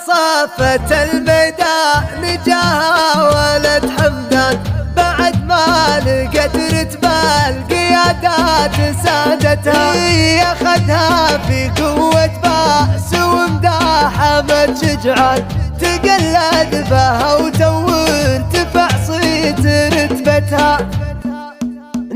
صافة الميدان جاها ولد حمدان بعد ما لقت رتبة القيادات سادتها، ياخدها في قوة بأس ومداحمة شجعان، تقلد بها وترتفع صيت رتبتها.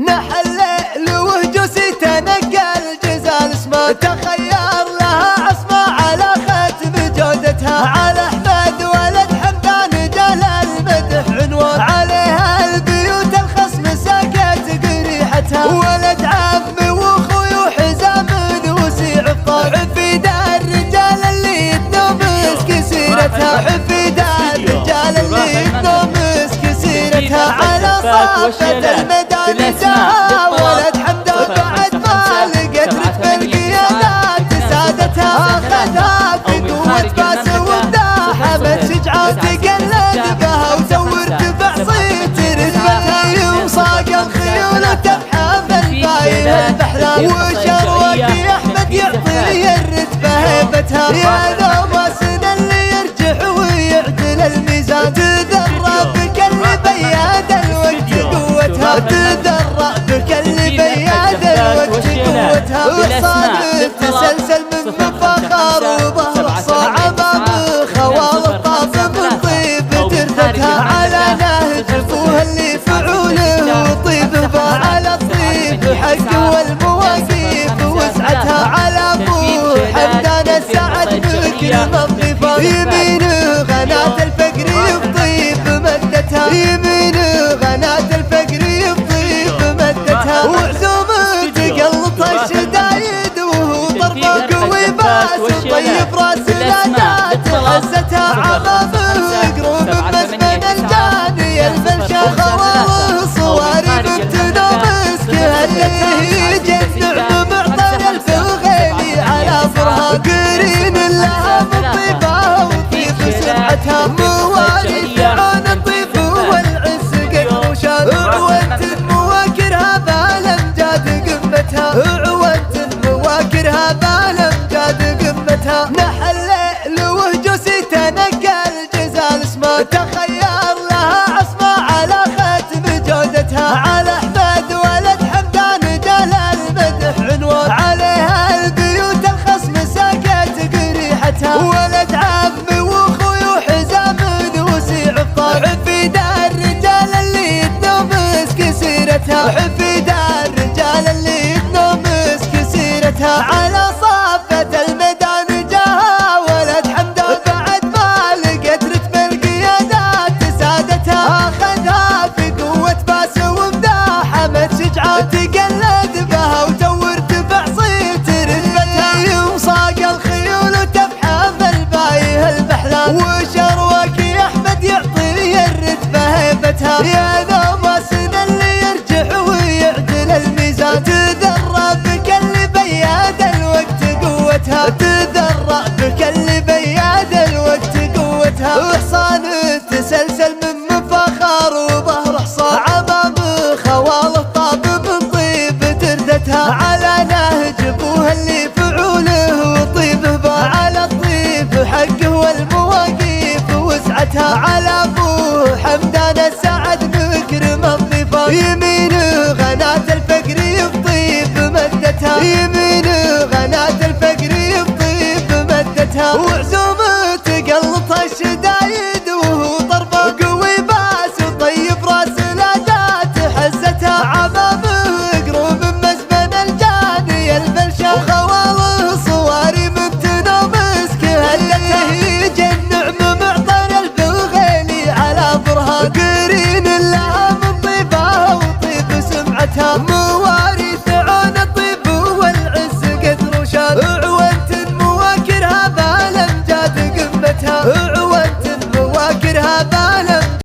نحل لوهجوس تنقل جزال اسمه، تخير لها عصمة على ختم جودتها، على احمد ولد حمدان جال المدح عنوان، عليها البيوت الخصم ساكت قريحتها، ولد عمي واخوي وحزام وسيع الطاع، في دار الرجال اللي يتنومس كسيرتها، في دار الرجال اللي يتنومس كسيرتها، على صافة الميدان جاها ولد حمدان بعد ما لقت رتبة القيادات سادتها، اخذها في قوة باس ومداحمة شجعان، تقلد بها وترتفع صيت رتبتها، يوم صاق الخيول وتفحم البايه البحران، وشروك يا احمد يعطي الرتبة هيبتها، يا نوماسن اللي يرجح ويعدل الميزان، تذرى بك اللي بياد الوقت قوتها، تذرى بك اللي بياد الوقت قوتها، وصارت تسلسل من فخر وظهر صعب خوال الطاف من طيب ترثتها، على نهج ابوها اللي فعوله وطيب على الطيب حقه والمواقيف وسعتها، على ابو حمدان السعد مكرم الضيفان، يمينه غناة الفقر يطيب مدتها، يمينه غناة الفقر يطيب مدتها، وعزومه تقلط الشدايد وهو ضربه قوي باس وطيب راس الادات حستها، عظامه قروب مسمن الجاني الفلشة، خواله صواري بنت نومس كهلته، جن نعم معطر الفغيلي على فرها، قرين لها من طيبها وطيب سمعتها، موالي فرعون الطيب والعز قد وشان، عوانت مواكرها بالامجاد قمتها، عوانت مواكرها بالامجاد قمتها، نحل لوهجوس تنقل جزال اسمه، تخير لها عصمة على ختم جودتها، على احمد ولد حمدان جال المدح عنوان، عليها البيوت الخصم ساكت قريحتها، ولد عمي واخوي وحزام وسيع الطاع، في دار الرجال اللي يتنومس كسيرتها، في دار الرجال اللي يتنومس كسيرتها، على صافة الميدان جاها ولد حمدان بعد ما لقت رتبة القيادات سادتها، اخذها في قوة باس ومداحمة شجعان، تقلد بها وترتفع صيت رتبتها، يوم صاق الخيول وتفحم البايه البحران، وشروك يا احمد يعطي الرتبة هيبتها، يا نوماسن اللي يرجح ويعدل الميزان، تذرى بك اللي بياد الوقت قوتها، تذرى بك اللي بياد الوقت قوتها، وحصان تسلسل من فخر وظهر حصان، عمامه خواله طاب من طيب ترثتها، على نهج ابوها اللي فعوله وطيب على الطيب حقه والمواقيف وسعتها، على ابو حمدان السعد مكرم الضيفان، يمينه غناة الفقر يطيب مدتها، يمينه غناة الفقر يطيب مدتها، وعزومه تقلط الشدايد وهو ضربه قوي باس وطيب راس الادات حستها، عمامه قروب مسمن الجاني الفلشة، وخواله صواري من تنومس كهلته، جن نعم معطر الفغيلي على برها، قرين لها من طيبها وطيب سمعتها.